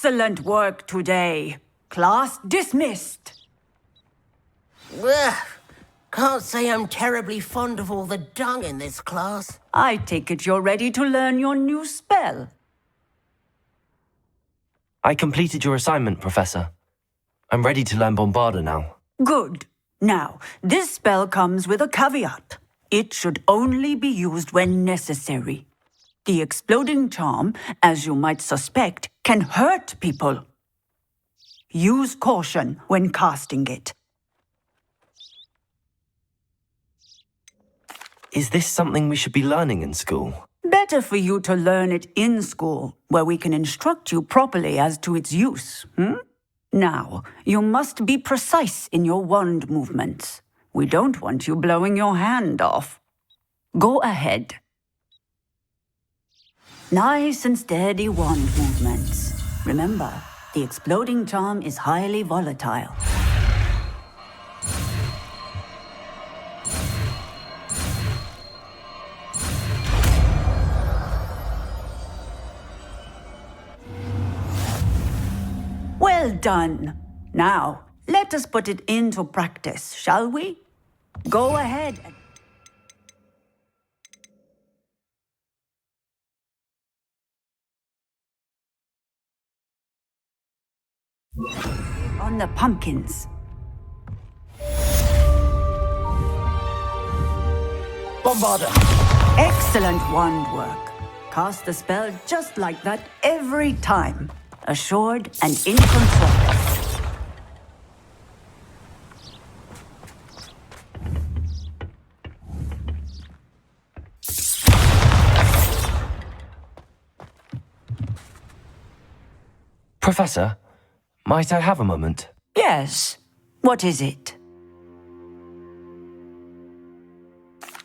Excellent work today. Class dismissed. Ugh. Can't say I'm terribly fond of all the dung in this class. I take it you're ready to learn your new spell. I completed your assignment, Professor. I'm ready to learn Bombarda now. Good. Now, this spell comes with a caveat. It should only be used when necessary. The exploding charm, as you might suspect, can hurt people. Use caution when casting it. Is this something we should be learning in school? Better for you to learn it in school, where we can instruct you properly as to its use. Now, you must be precise in your wand movements. We don't want you blowing your hand off. Go ahead. Nice and steady wand movements. Remember, the exploding charm is highly volatile. Well done. Now, let us put it into practice, shall we? Go ahead. On the pumpkins. Bombarda! Excellent wand work. Cast the spell just like that every time. Assured and in control. Professor, might I have a moment? Yes. What is it?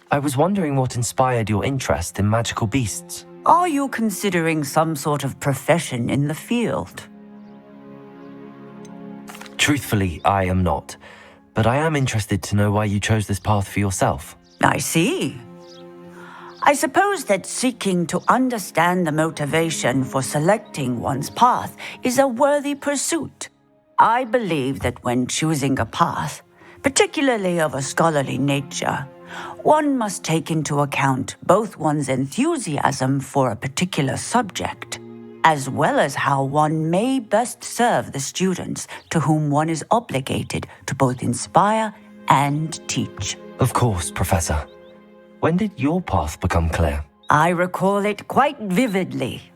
I was wondering what inspired your interest in magical beasts. Are you considering some sort of profession in the field? Truthfully, I am not. But I am interested to know why you chose this path for yourself. I see. I suppose that seeking to understand the motivation for selecting one's path is a worthy pursuit. I believe that when choosing a path, particularly of a scholarly nature, one must take into account both one's enthusiasm for a particular subject, as well as how one may best serve the students to whom one is obligated to both inspire and teach. Of course, Professor. When did your path become clear? I recall it quite vividly.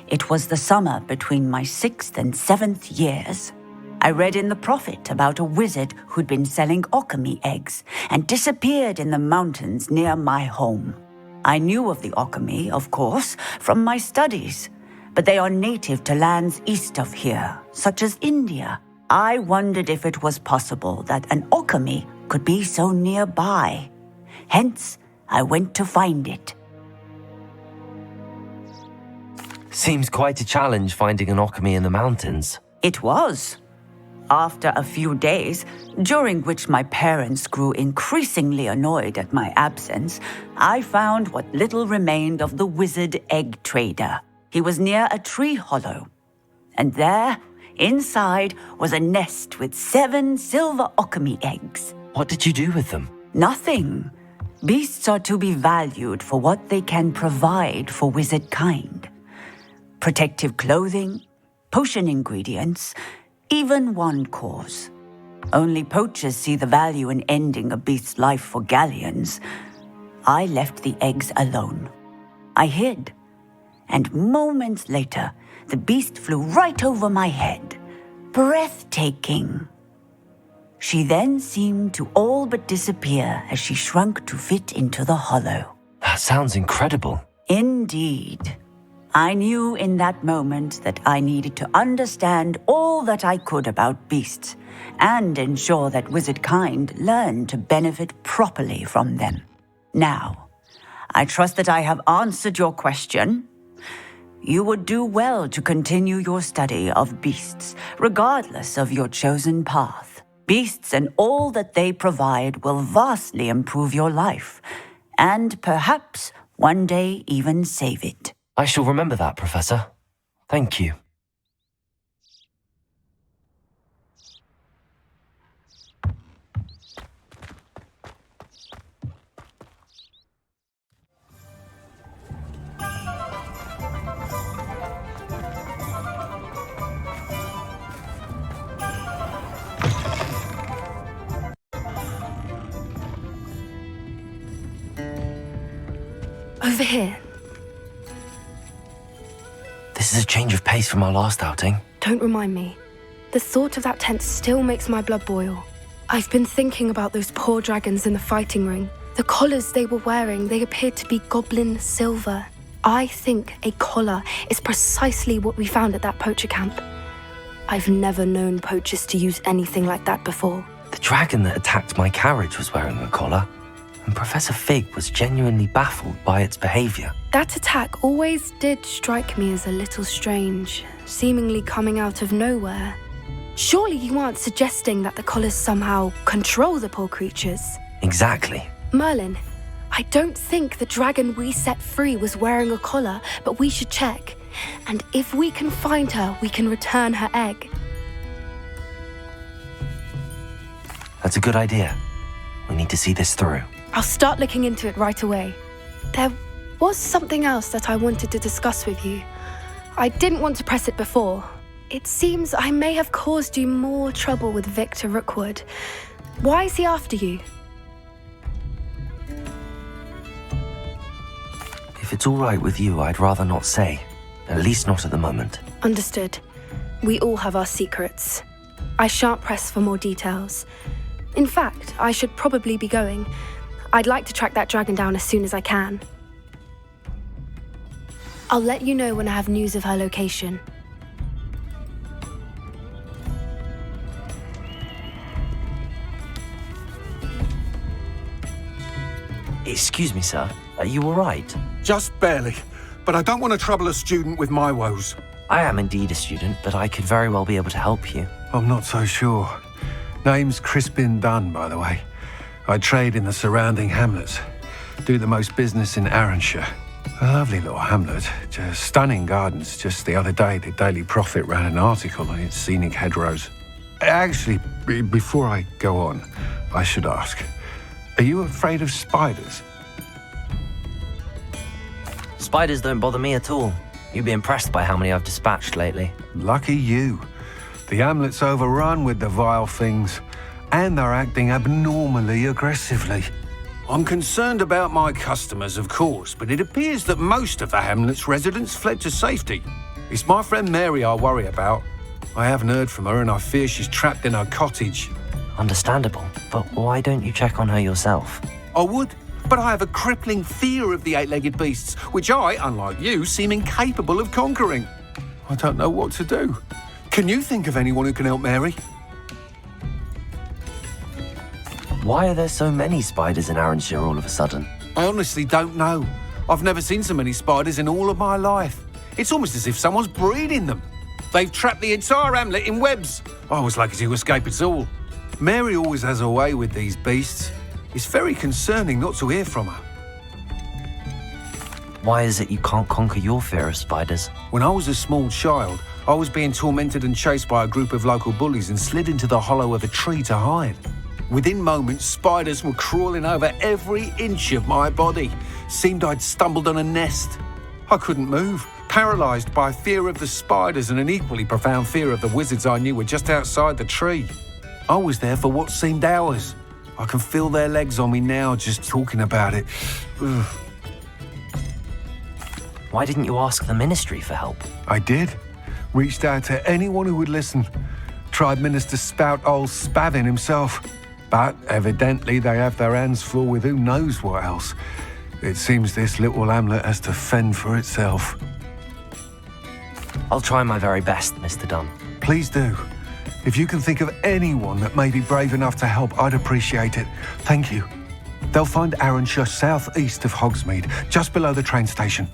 It was the summer between my 6th and 7th years. I read in the Prophet about a wizard who'd been selling alchemy eggs and disappeared in the mountains near my home. I knew of the alchemy, of course, from my studies, but they are native to lands east of here, such as India. I wondered if it was possible that an alchemy could be so nearby. Hence, I went to find it. Seems quite a challenge finding an alchemy in the mountains. It was. After a few days, during which my parents grew increasingly annoyed at my absence, I found what little remained of the wizard egg trader. He was near a tree hollow. And there, inside, was a nest with 7 silver alchemy eggs. What did you do with them? Nothing. Beasts are to be valued for what they can provide for wizard kind. Protective clothing, potion ingredients, even wand cores. Only poachers see the value in ending a beast's life for galleons. I left the eggs alone. I hid. And moments later, the beast flew right over my head. Breathtaking. She then seemed to all but disappear as she shrunk to fit into the hollow. That sounds incredible. Indeed. I knew in that moment that I needed to understand all that I could about beasts and ensure that wizard kind learned to benefit properly from them. Now, I trust that I have answered your question. You would do well to continue your study of beasts, regardless of your chosen path. Beasts and all that they provide will vastly improve your life, and perhaps one day even save it. I shall remember that, Professor. Thank you. Over here. This is a change of pace from our last outing. Don't remind me. The thought of that tent still makes my blood boil. I've been thinking about those poor dragons in the fighting ring. The collars they were wearing, they appeared to be goblin silver. I think a collar is precisely what we found at that poacher camp. I've never known poachers to use anything like that before. The dragon that attacked my carriage was wearing a collar, and Professor Fig was genuinely baffled by its behavior. That attack always did strike me as a little strange, seemingly coming out of nowhere. Surely you aren't suggesting that the collars somehow control the poor creatures? Exactly. Merlin, I don't think the dragon we set free was wearing a collar, but we should check. And if we can find her, we can return her egg. That's a good idea. We need to see this through. I'll start looking into it right away. There was something else that I wanted to discuss with you. I didn't want to press it before. It seems I may have caused you more trouble with Victor Rookwood. Why is he after you? If it's all right with you, I'd rather not say. At least not at the moment. Understood. We all have our secrets. I shan't press for more details. In fact, I should probably be going. I'd like to track that dragon down as soon as I can. I'll let you know when I have news of her location. Excuse me, sir. Are you all right? Just barely. But I don't want to trouble a student with my woes. I am indeed a student, but I could very well be able to help you. I'm not so sure. Name's Crispin Dunn, by the way. I trade in the surrounding hamlets. Do the most business in Arranshire. A lovely little hamlet. Just stunning gardens. Just the other day, the Daily Prophet ran an article on its scenic hedgerows. Actually, before I go on, I should ask, are you afraid of spiders? Spiders don't bother me at all. You'd be impressed by how many I've dispatched lately. Lucky you. The hamlet's overrun with the vile things, and they're acting abnormally aggressively. I'm concerned about my customers, of course, but it appears that most of the hamlet's residents fled to safety. It's my friend Mary I worry about. I haven't heard from her, and I fear she's trapped in her cottage. Understandable, but why don't you check on her yourself? I would, but I have a crippling fear of the eight-legged beasts, which I, unlike you, seem incapable of conquering. I don't know what to do. Can you think of anyone who can help Mary? Why are there so many spiders in Arranshire all of a sudden? I honestly don't know. I've never seen so many spiders in all of my life. It's almost as if someone's breeding them. They've trapped the entire hamlet in webs. I was lucky to escape it all. Mary always has a way with these beasts. It's very concerning not to hear from her. Why is it you can't conquer your fear of spiders? When I was a small child, I was being tormented and chased by a group of local bullies and slid into the hollow of a tree to hide. Within moments, spiders were crawling over every inch of my body. Seemed I'd stumbled on a nest. I couldn't move, paralysed by fear of the spiders and an equally profound fear of the wizards I knew were just outside the tree. I was there for what seemed hours. I can feel their legs on me now just talking about it. Ugh. Why didn't you ask the ministry for help? I did. Reached out to anyone who would listen. Tried Minister Spout old Spavin himself. But evidently they have their hands full with who knows what else. It seems this little hamlet has to fend for itself. I'll try my very best, Mr. Dunn. Please do. If you can think of anyone that may be brave enough to help, I'd appreciate it. Thank you. They'll find Arranshire southeast of Hogsmeade, just below the train station.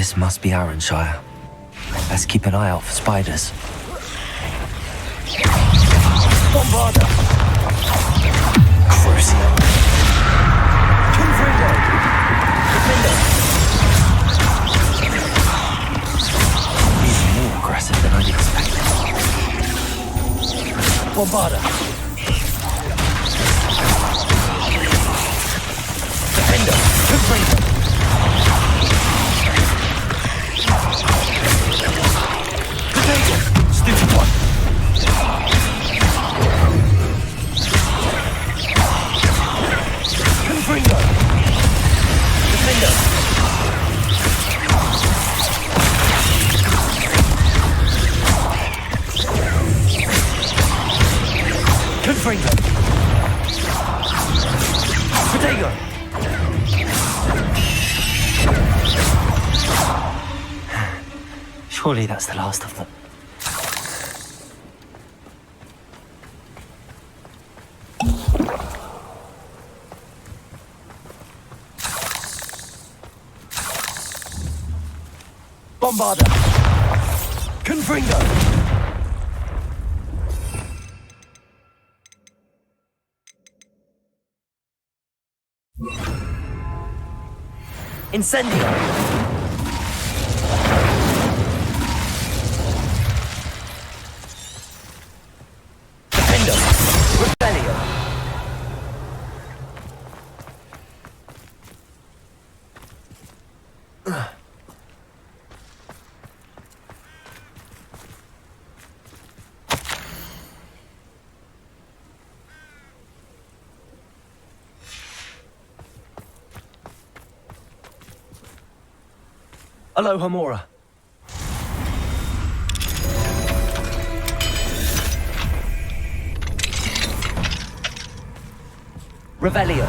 This must be Arranshire. Let's keep an eye out for spiders. Bombarda! Crucio. Confringo! Defender! He's more aggressive than I'd expected. Bombarda! Defender! Confringo! Potato! Stupid one! Confringo! Defender! Confringo! Potato! Surely that's the last of them. Bombarda! Confringo! Incendio! Defender! Rebellion! Aloha Mora. Revelio.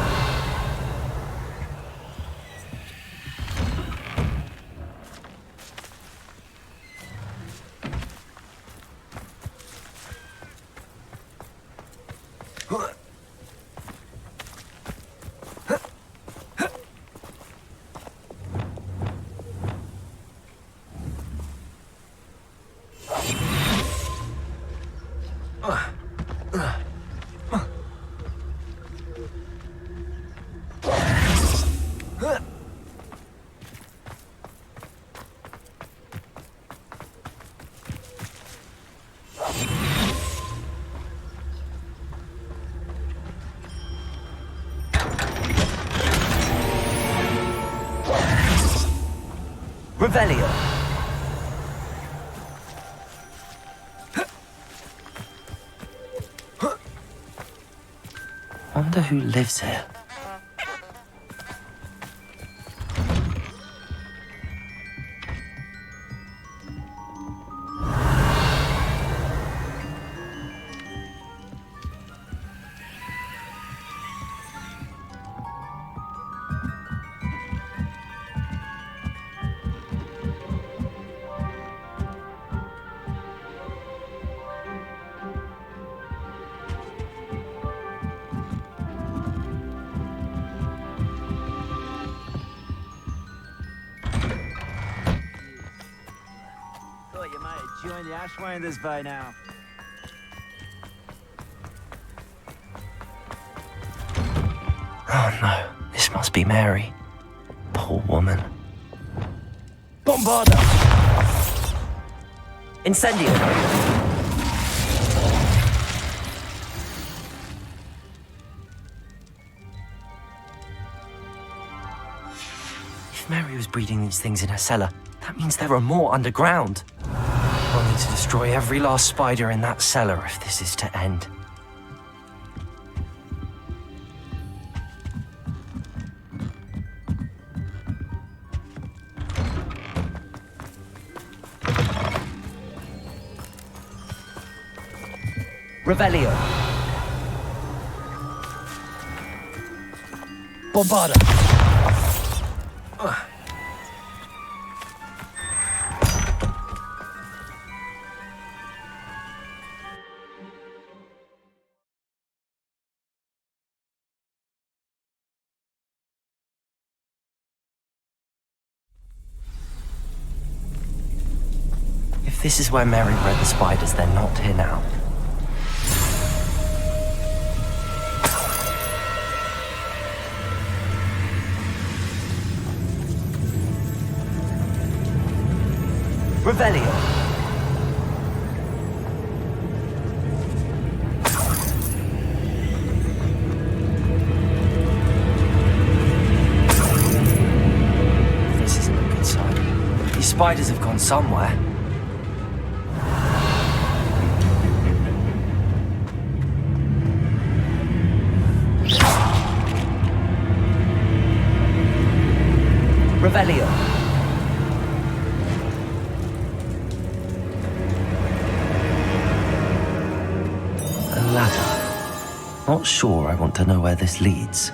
Revelio. Wonder who lives here. Thought you might have joined the Ashwinders by now. Oh no, this must be Mary. Poor woman. Bombarda! Incendio! If Mary was breeding these things in her cellar, that means there are more underground. I'll need to destroy every last spider in that cellar if this is to end. Revelio. Bombarda. this is where Mary bred the spiders, they're not here now. Revelio. This isn't a good sign. These spiders have gone somewhere. Revelio. Not sure I want to know where this leads.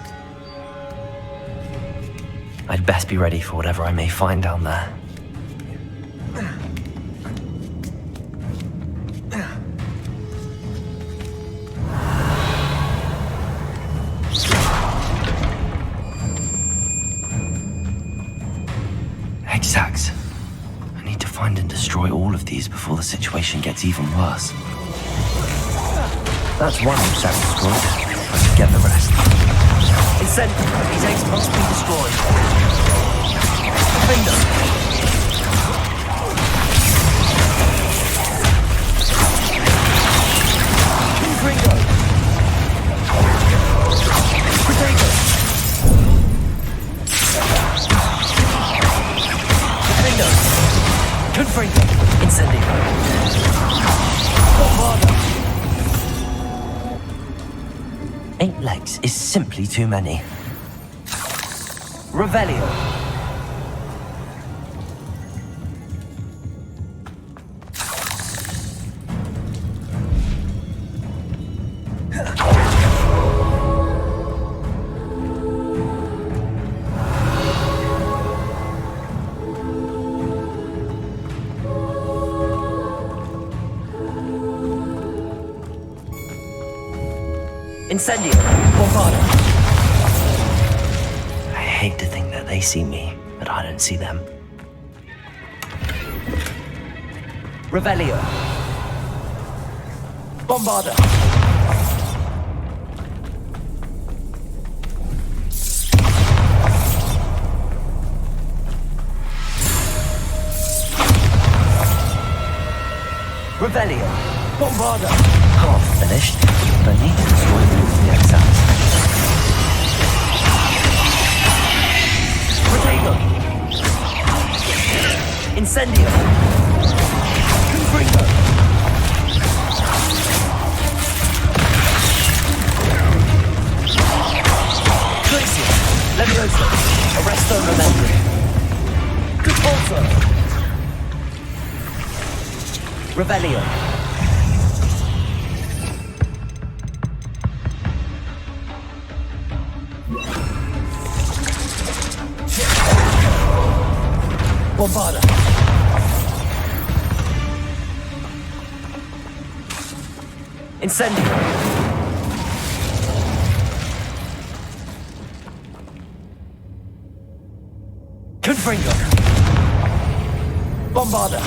I'd best be ready for whatever I may find down there. Exact. I need to find and destroy all of these before the situation gets even worse. That's one exact destroyed. I should get the rest. Incentive. These eggs must be destroyed. Defender. Gringo. Potato. Defender. Confringo. Incendio. Bombarda. 8 legs is simply too many. Revelio. Incendio. Bombarda. I hate to think that they see me, but I don't see them. Revelio. Bombarda. Revelio. Bombarda. Half finished, but I need to destroy all of the exiles. Potato. Incendio. Confringo. Glacier. Lenovo. Arresto Remembering. Repulsor. Revelio. Bombarda. Incendio. Confringo. Bombarda.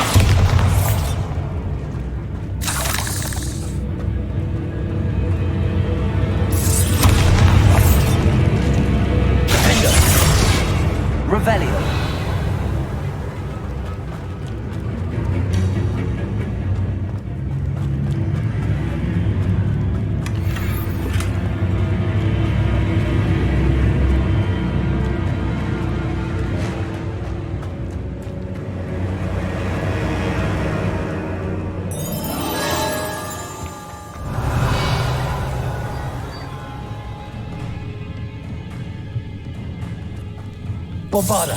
Defender. Revelio. Bombarda.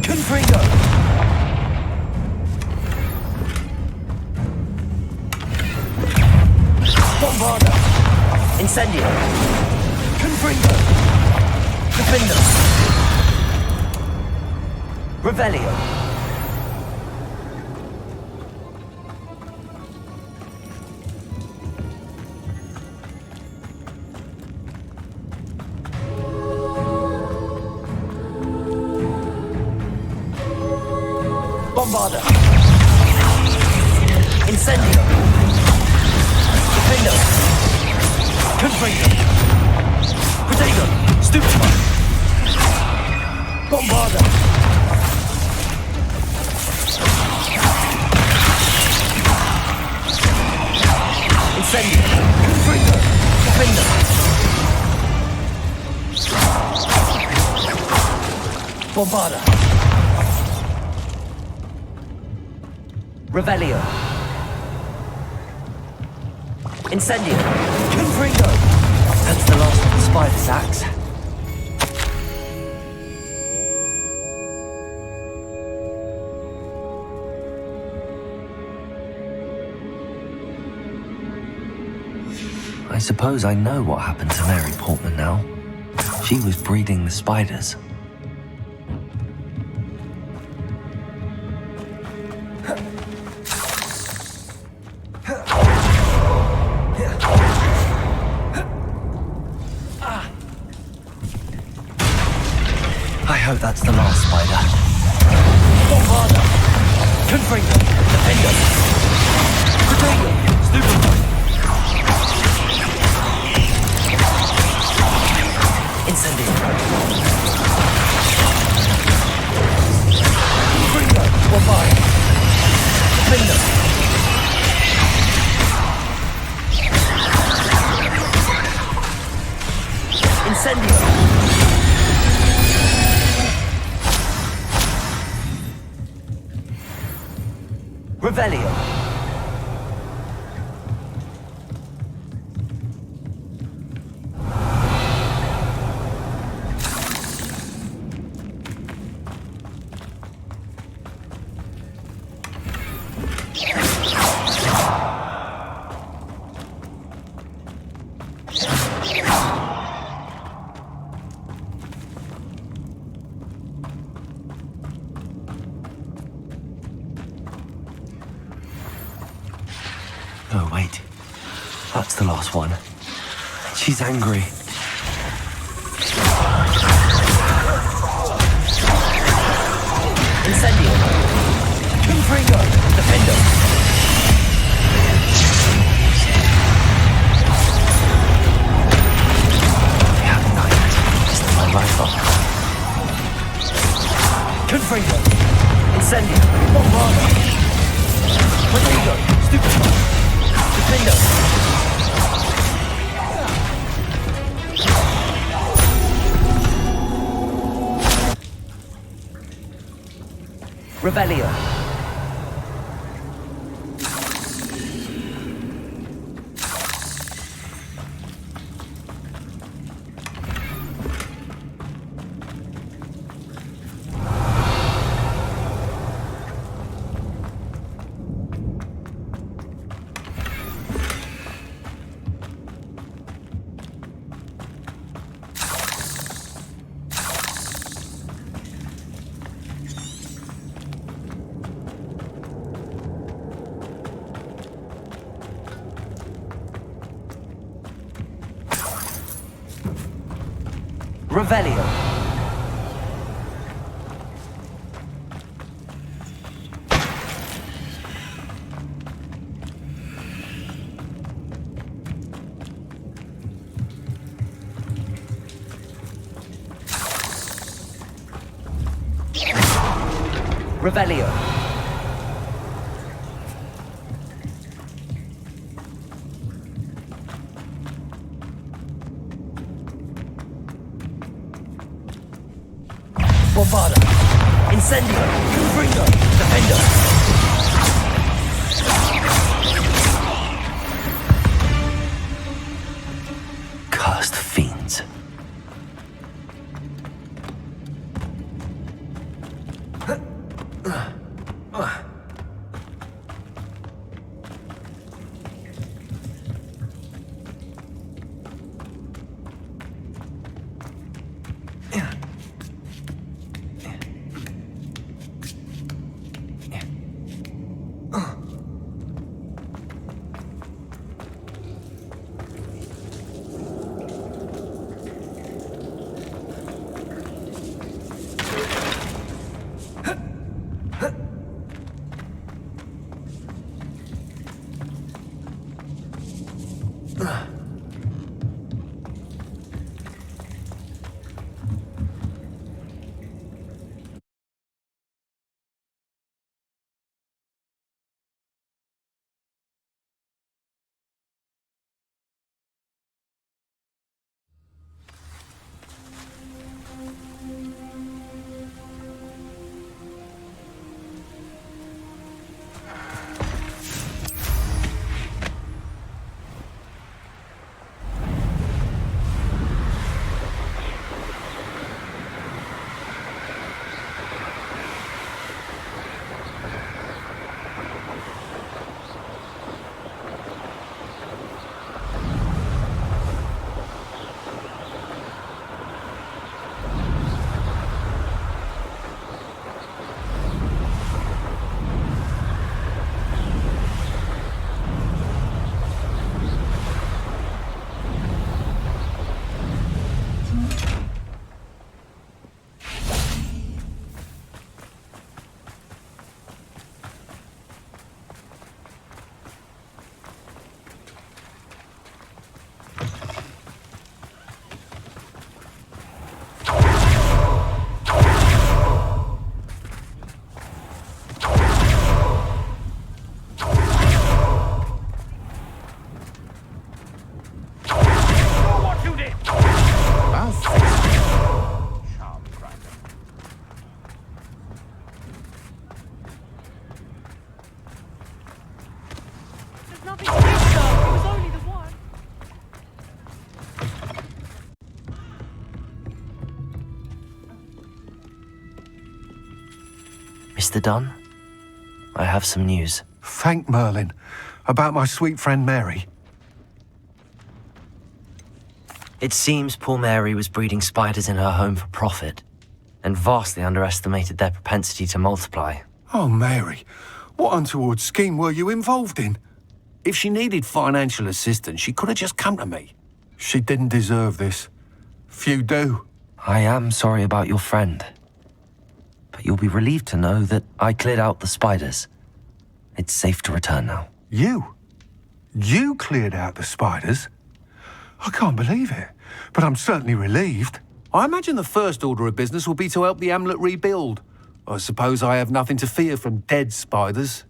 Confringo. Bombarda. Incendio. Confringo. Defender. Revelio. Bombarda. Incendio. Defendo. Confringo. Potato. Stupefy. Bombarda. Incendio. Confringo. Defendo. Bombarda. Revelio. Incendio. Confringo. That's the last of the spider sacks. I suppose I know what happened to Mary Portman now. She was breeding the spiders. I hope that's the last spider. Bombarda! Confringo! Defendo! Potato! Stupefy! Incendio! Confringo! Bombarda! Defendo! Incendio! Revelio. Oh, wait. That's the last one. She's angry. Incendio. Confringo. Defendo. Yeah, nice. Is that my rifle? Confringo. Incendio. Bombarda. Potato. Stupefy. Defendo. Revelio. Revelio. Revelio. Bombarda. Incendio. Confringo. Defendo. Cursed fiends. Mr. Dunn, I have some news. Thank Merlin. About my sweet friend Mary. It seems poor Mary was breeding spiders in her home for profit, and vastly underestimated their propensity to multiply. Oh, Mary, what untoward scheme were you involved in? If she needed financial assistance, she could have just come to me. She didn't deserve this. Few do. I am sorry about your friend, but you'll be relieved to know that I cleared out the spiders. It's safe to return now. You? You cleared out the spiders? I can't believe it, but I'm certainly relieved. I imagine the first order of business will be to help the amulet rebuild. I suppose I have nothing to fear from dead spiders.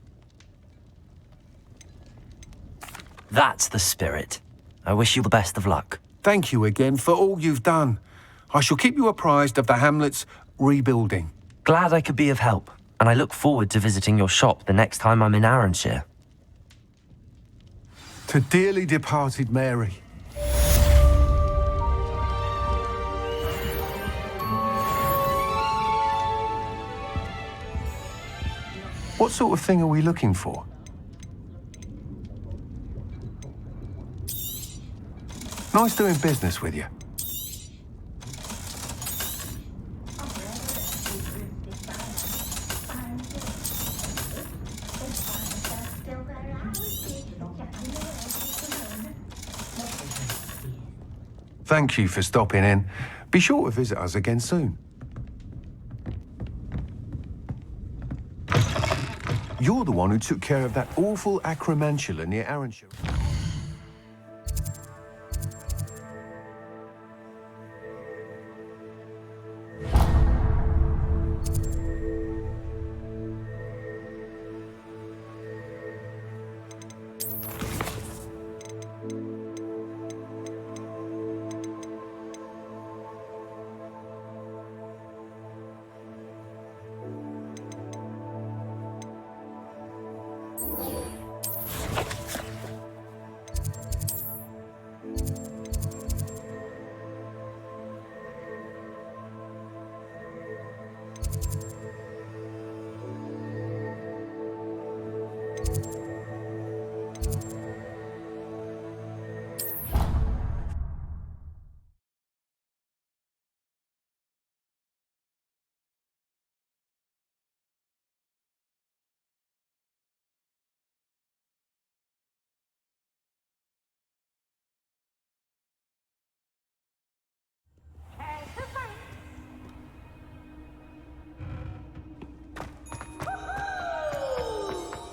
That's the spirit. I wish you the best of luck. Thank you again for all you've done. I shall keep you apprised of the hamlet's rebuilding. Glad I could be of help, and I look forward to visiting your shop the next time I'm in Arranshire. To dearly departed Mary. What sort of thing are we looking for? Nice doing business with you. Thank you for stopping in. Be sure to visit us again soon. You're the one who took care of that awful acromantula near Arranshire.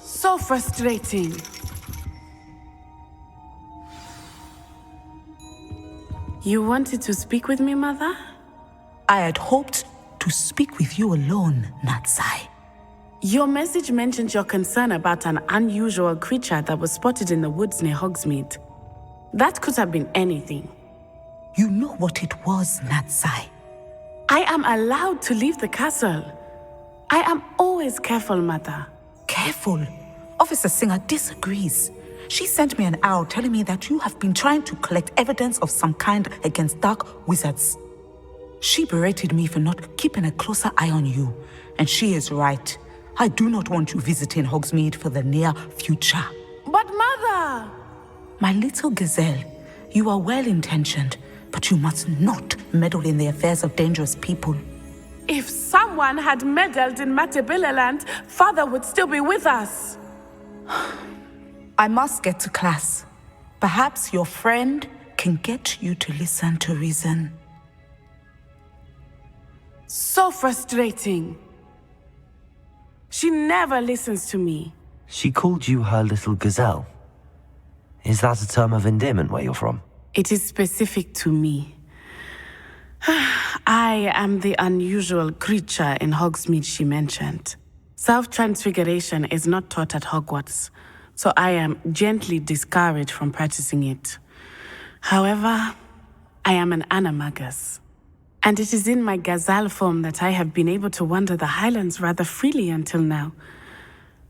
So frustrating. You wanted to speak with me, Mother? I had hoped to speak with you alone, Natsai. Your message mentioned your concern about an unusual creature that was spotted in the woods near Hogsmeade. That could have been anything. You know what it was, Natsai. I am allowed to leave the castle. I am always careful, Mother. Careful. Officer Singer disagrees. She sent me an owl telling me that you have been trying to collect evidence of some kind against dark wizards. She berated me for not keeping a closer eye on you, and she is right. I do not want you visiting Hogsmeade for the near future. But Mother! My little gazelle, you are well-intentioned, but you must not meddle in the affairs of dangerous people. If someone had meddled in Matabeleland, Father would still be with us. I must get to class. Perhaps your friend can get you to listen to reason. So frustrating. She never listens to me. She called you her little gazelle. Is that a term of endearment where you're from? It is specific to me. I am the unusual creature in Hogsmeade she mentioned. Self-transfiguration is not taught at Hogwarts, so I am gently discouraged from practicing it. However, I am an animagus, and it is in my gazelle form that I have been able to wander the Highlands rather freely until now,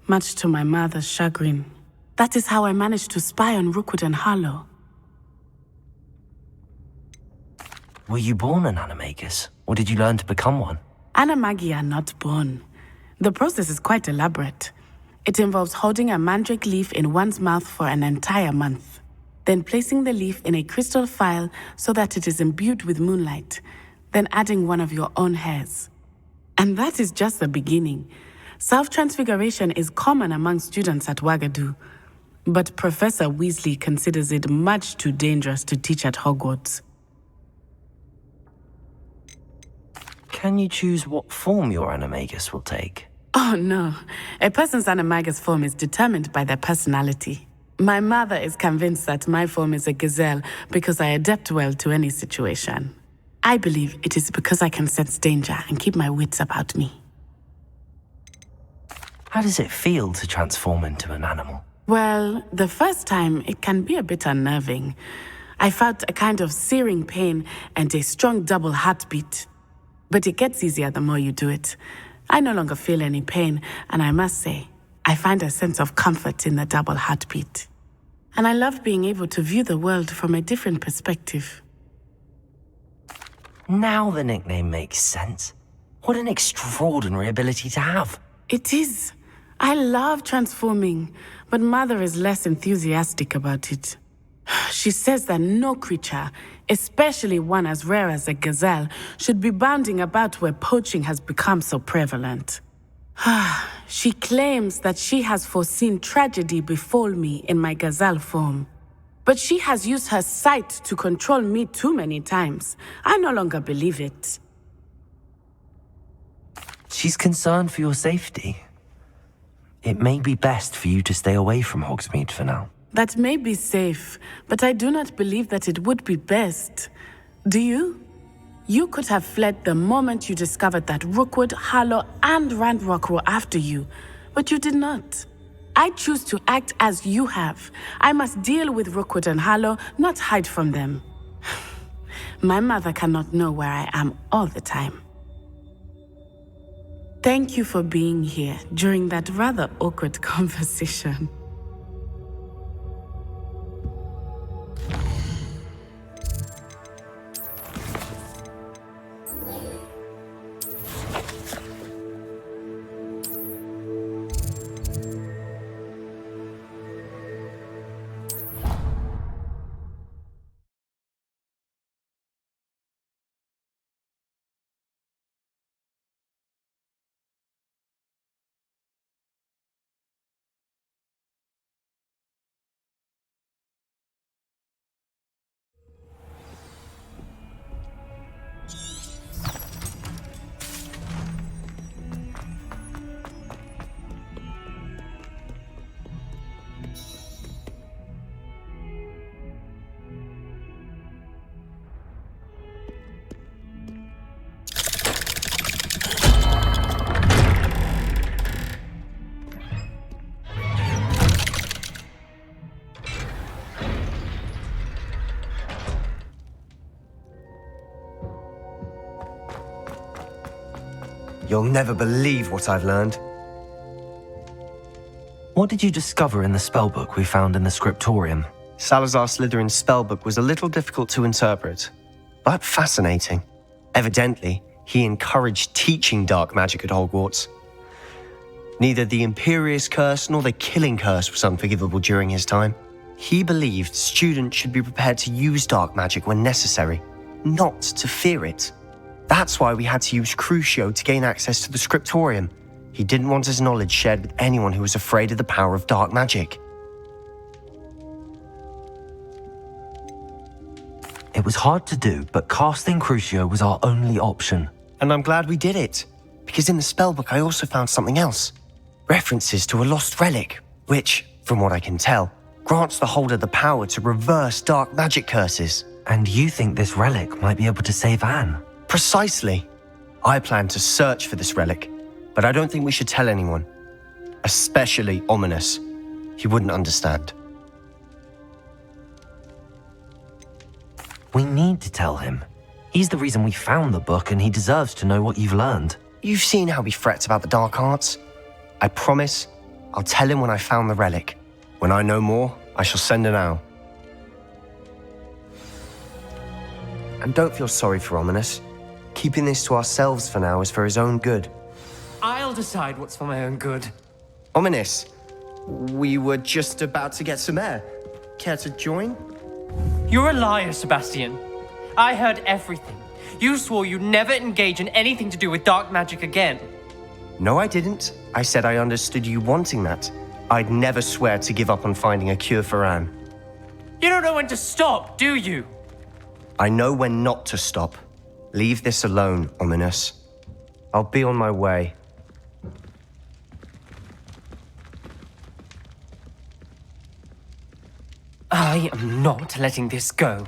much to my mother's chagrin. That is how I managed to spy on Rookwood and Harlow. Were you born an animagus, or did you learn to become one? Animagi are not born. The process is quite elaborate. It involves holding a mandrake leaf in one's mouth for an entire month, then placing the leaf in a crystal phial so that it is imbued with moonlight, then adding one of your own hairs. And that is just the beginning. Self-transfiguration is common among students at Wagadu, but Professor Weasley considers it much too dangerous to teach at Hogwarts. Can you choose what form your animagus will take? Oh no, a person's animagus form is determined by their personality. My mother is convinced that my form is a gazelle because I adapt well to any situation. I believe it is because I can sense danger and keep my wits about me. How does it feel to transform into an animal? Well, the first time it can be a bit unnerving. I felt a kind of searing pain and a strong double heartbeat. But it gets easier the more you do it. I no longer feel any pain, and I must say, I find a sense of comfort in the double heartbeat. And I love being able to view the world from a different perspective. Now the nickname makes sense. What an extraordinary ability to have. It is. I love transforming, but Mother is less enthusiastic about it. She says that no creature, especially one as rare as a gazelle, should be bounding about where poaching has become so prevalent. She claims that she has foreseen tragedy befall me in my gazelle form. But she has used her sight to control me too many times. I no longer believe it. She's concerned for your safety. It may be best for you to stay away from Hogsmeade for now. That may be safe, but I do not believe that it would be best. Do you? You could have fled the moment you discovered that Rookwood, Harlow, and Ranrock were after you, but you did not. I choose to act as you have. I must deal with Rookwood and Harlow, not hide from them. My mother cannot know where I am all the time. Thank you for being here during that rather awkward conversation. You'll never believe what I've learned. What did you discover in the spellbook we found in the scriptorium? Salazar Slytherin's spellbook was a little difficult to interpret, but fascinating. Evidently, he encouraged teaching dark magic at Hogwarts. Neither the Imperious Curse nor the Killing Curse was unforgivable during his time. He believed students should be prepared to use dark magic when necessary, not to fear it. That's why we had to use Crucio to gain access to the scriptorium. He didn't want his knowledge shared with anyone who was afraid of the power of dark magic. It was hard to do, but casting Crucio was our only option. And I'm glad we did it, because in the spellbook I also found something else. References to a lost relic, which, from what I can tell, grants the holder the power to reverse dark magic curses. And you think this relic might be able to save Anne? Precisely. I plan to search for this relic, but I don't think we should tell anyone. Especially Ominous. He wouldn't understand. We need to tell him. He's the reason we found the book, and he deserves to know what you've learned. You've seen how he frets about the dark arts. I promise I'll tell him when I found the relic. When I know more, I shall send an owl. And don't feel sorry for Ominous. Keeping this to ourselves for now is for his own good. I'll I'll decide what's for my own good. Ominous. We were just about to get some air. Care to join? You're a liar, Sebastian. I heard everything. You swore you'd never engage in anything to do with dark magic again. No, I didn't. I said I understood you wanting that. I'd never swear to give up on finding a cure for Anne. You don't know when to stop, do you? I know when not to stop. Leave this alone, Ominous. I'll be on my way. I am not letting this go.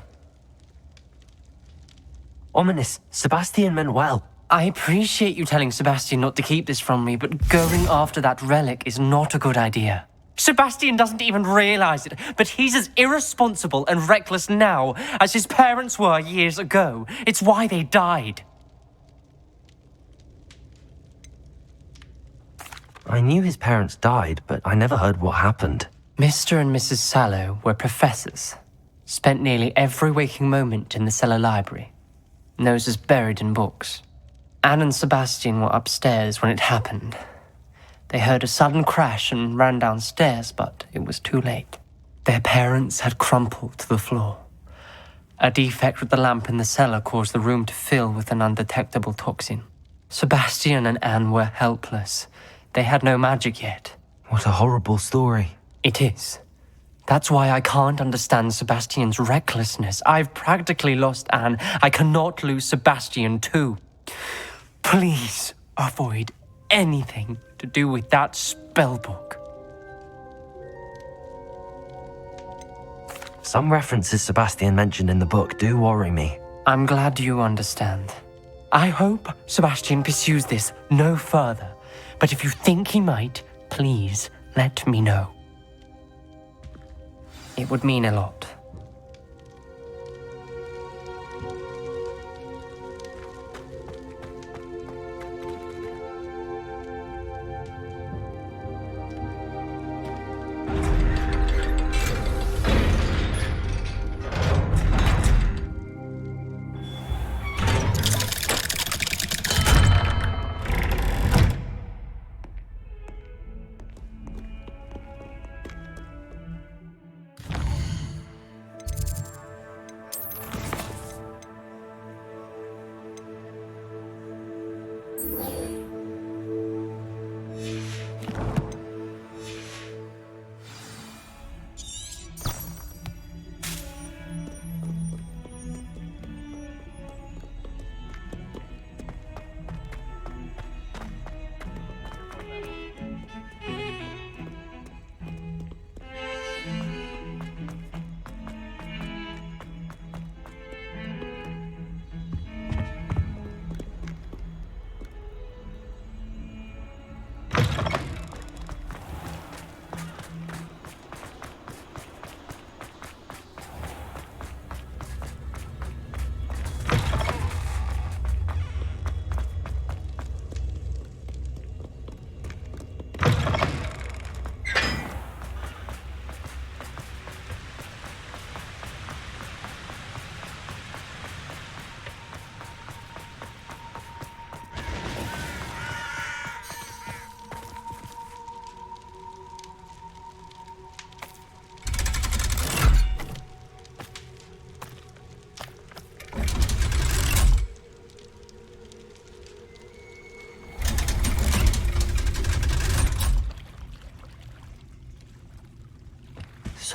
Ominous, Sebastian meant well. I appreciate you telling Sebastian not to keep this from me, but going after that relic is not a good idea. Sebastian doesn't even realize it, but he's as irresponsible and reckless now as his parents were years ago. It's why they died. I knew his parents died, but I never heard what happened. Mr. and Mrs. Sallow were professors. Spent nearly every waking moment in the cellar library. Noses buried in books. Anne and Sebastian were upstairs when it happened. They heard a sudden crash and ran downstairs, but it was too late. Their parents had crumpled to the floor. A defect with the lamp in the cellar caused the room to fill with an undetectable toxin. Sebastian and Anne were helpless. They had no magic yet. What a horrible story. It is. That's why I can't understand Sebastian's recklessness. I've practically lost Anne. I cannot lose Sebastian too. Please avoid anything to do with that spellbook. Some references Sebastian mentioned in the book do worry me. I'm glad you understand. I hope Sebastian pursues this no further. But if you think he might, please let me know. It would mean a lot.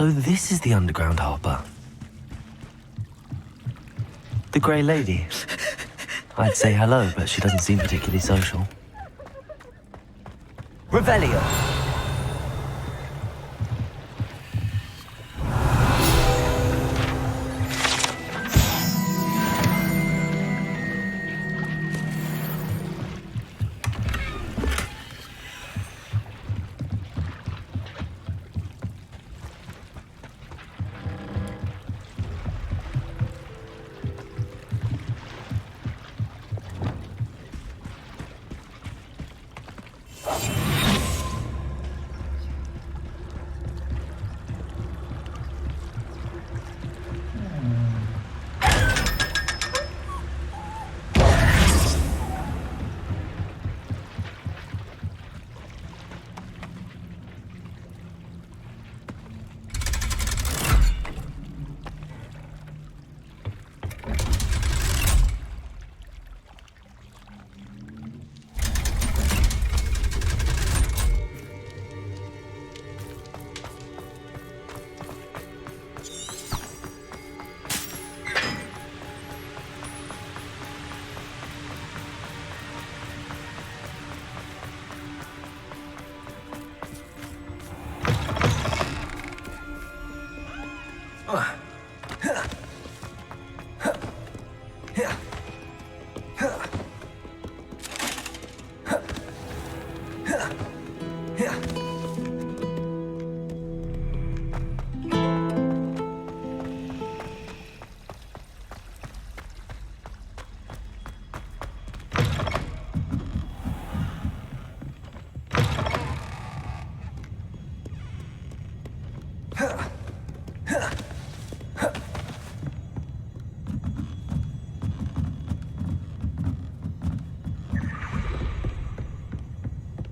So this is the underground harbour. The Grey Lady. I'd say hello, but she doesn't seem particularly social. Revelio.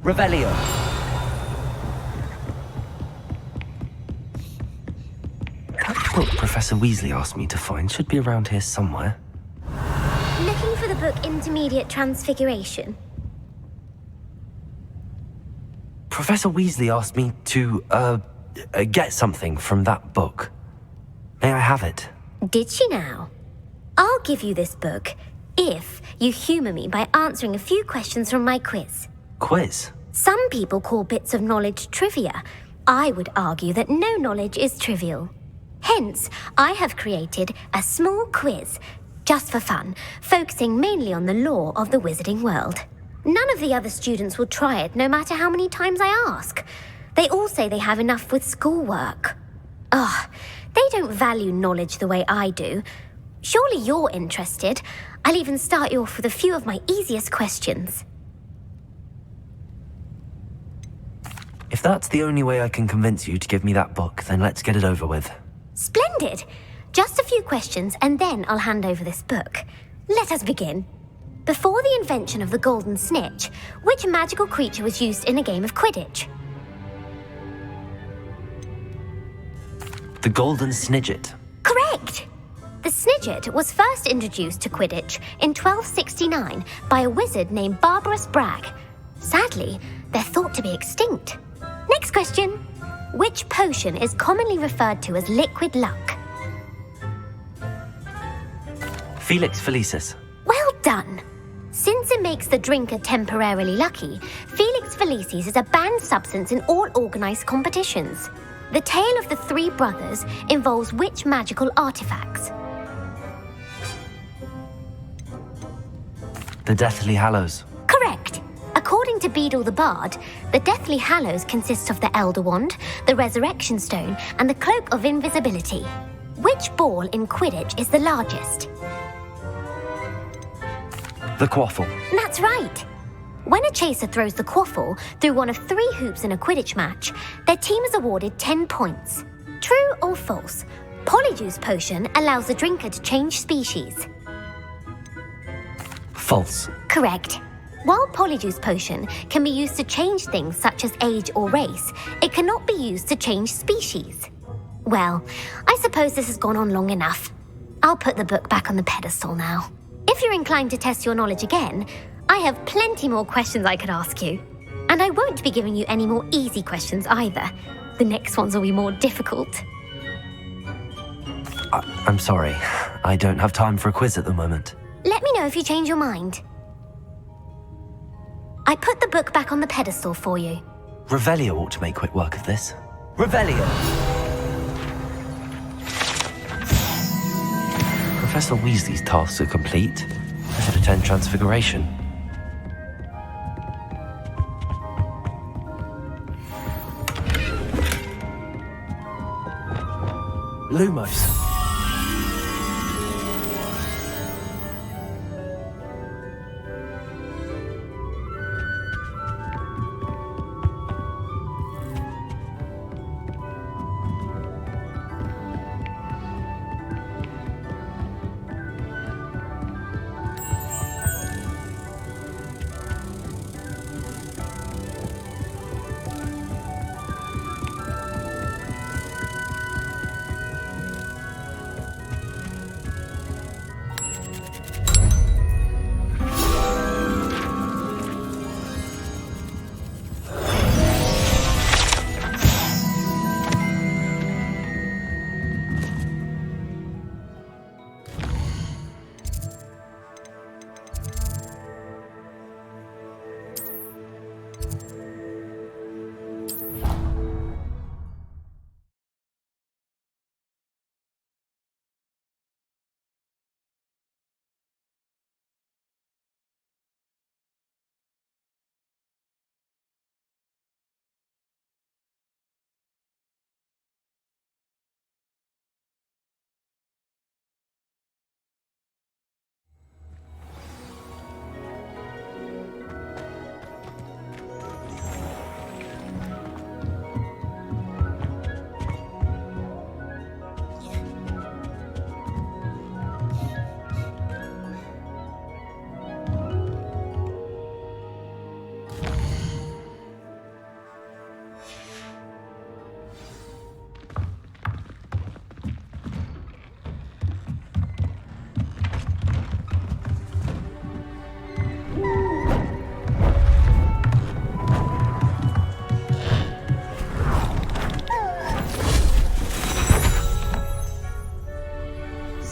Revelio. That book Professor Weasley asked me to find should be around here somewhere. Looking for the book Intermediate Transfiguration? Professor Weasley asked me to, get something from that book. May I have it? Did she now? I'll give you this book if you humour me by answering a few questions from my quiz. Quiz? Some people call bits of knowledge trivia. I would argue that no knowledge is trivial. Hence, I have created a small quiz, just for fun, focusing mainly on the lore of the wizarding world. None of the other students will try it, no matter how many times I ask. They all say they have enough with schoolwork. Ugh, they don't value knowledge the way I do. Surely you're interested. I'll even start you off with a few of my easiest questions. If that's the only way I can convince you to give me that book, then let's get it over with. Splendid! Just a few questions and then I'll hand over this book. Let us begin. Before the invention of the golden snitch, which magical creature was used in a game of Quidditch? The Golden Snidget. Correct! The Snidget was first introduced to Quidditch in 1269 by a wizard named Barbarous Bragg. Sadly, they're thought to be extinct. Next question. Which potion is commonly referred to as liquid luck? Felix Felicis. Well done! Since it makes the drinker temporarily lucky, Felix Felicis is a banned substance in all organised competitions. The tale of the three brothers involves which magical artifacts? The Deathly Hallows. Correct! According to Beedle the Bard, the Deathly Hallows consists of the Elder Wand, the Resurrection Stone, and the Cloak of Invisibility. Which ball in Quidditch is the largest? The Quaffle. That's right! When a chaser throws the quaffle through one of 3 hoops in a Quidditch match, their team is awarded 10 points. True or false? Polyjuice Potion allows the drinker to change species. False. Correct. While Polyjuice Potion can be used to change things such as age or race, it cannot be used to change species. Well, I suppose this has gone on long enough. I'll put the book back on the pedestal now. If you're inclined to test your knowledge again, I have plenty more questions I could ask you. And I won't be giving you any more easy questions either. The next ones will be more difficult. I'm sorry. I don't have time for a quiz at the moment. Let me know if you change your mind. I put the book back on the pedestal for you. Revelio ought to make quick work of this. Revelio! Professor Weasley's tasks are complete. I should attend Transfiguration. Lumos.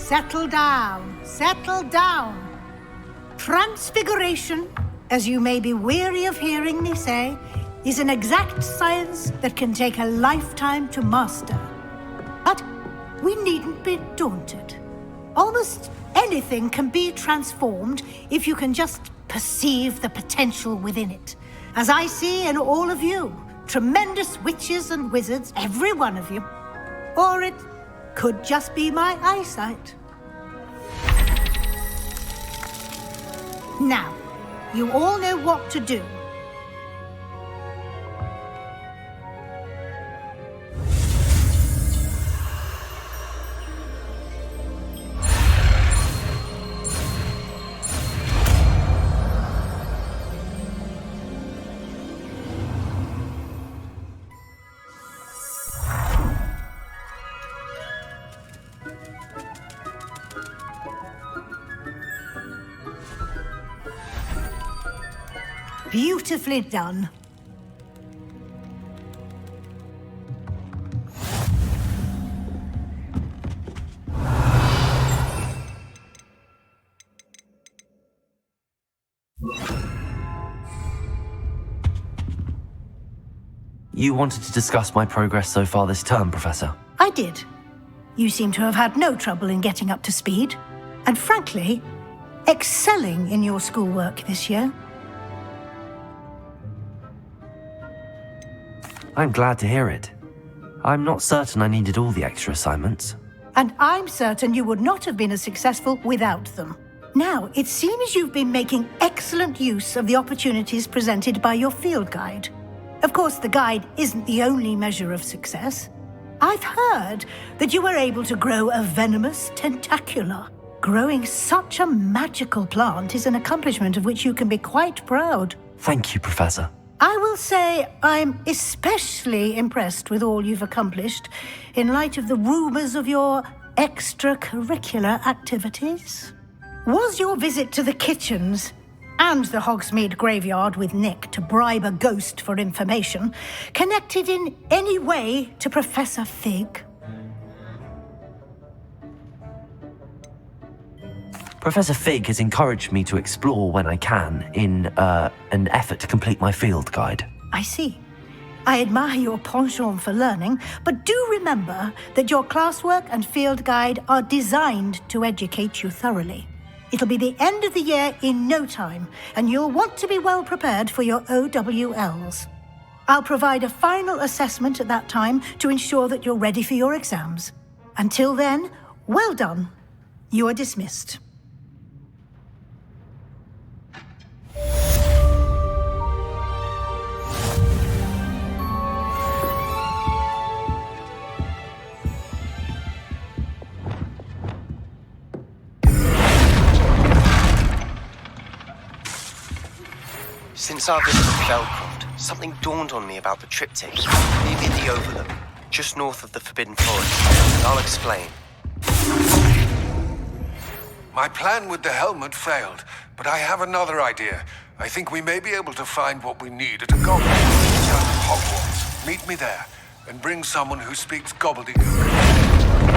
settle down, settle down. Transfiguration, as you may be weary of hearing me say, is an exact science that can take a lifetime to master. But we needn't be daunted. Almost anything can be transformed if you can just perceive the potential within it. As I see in all of you, tremendous witches and wizards, every one of you. Or it could just be my eyesight. Now, you all know what to do. Beautifully done. You wanted to discuss my progress so far this term, Professor? I did. You seem to have had no trouble in getting up to speed, and frankly, excelling in your schoolwork this year. I'm glad to hear it. I'm not certain I needed all the extra assignments. And I'm certain you would not have been as successful without them. Now, it seems you've been making excellent use of the opportunities presented by your field guide. Of course, the guide isn't the only measure of success. I've heard that you were able to grow a venomous tentacula. Growing such a magical plant is an accomplishment of which you can be quite proud. Thank you, Professor. I will say I'm especially impressed with all you've accomplished in light of the rumors of your extracurricular activities. Was your visit to the kitchens and the Hogsmeade graveyard with Nick to bribe a ghost for information connected in any way to Professor Fig? Professor Fig has encouraged me to explore when I can in an effort to complete my field guide. I see. I admire your penchant for learning, but do remember that your classwork and field guide are designed to educate you thoroughly. It'll be the end of the year in no time, and you'll want to be well prepared for your OWLs. I'll provide a final assessment at that time to ensure that you're ready for your exams. Until then, well done. You are dismissed. Since our visit to Feldcroft, something dawned on me about the triptych. Maybe in the Overlook, just north of the Forbidden Forest. And I'll explain. My plan with the helmet failed, but I have another idea. I think we may be able to find what we need at a goblin return to Hogwarts. Meet me there, and bring someone who speaks gobbledygook.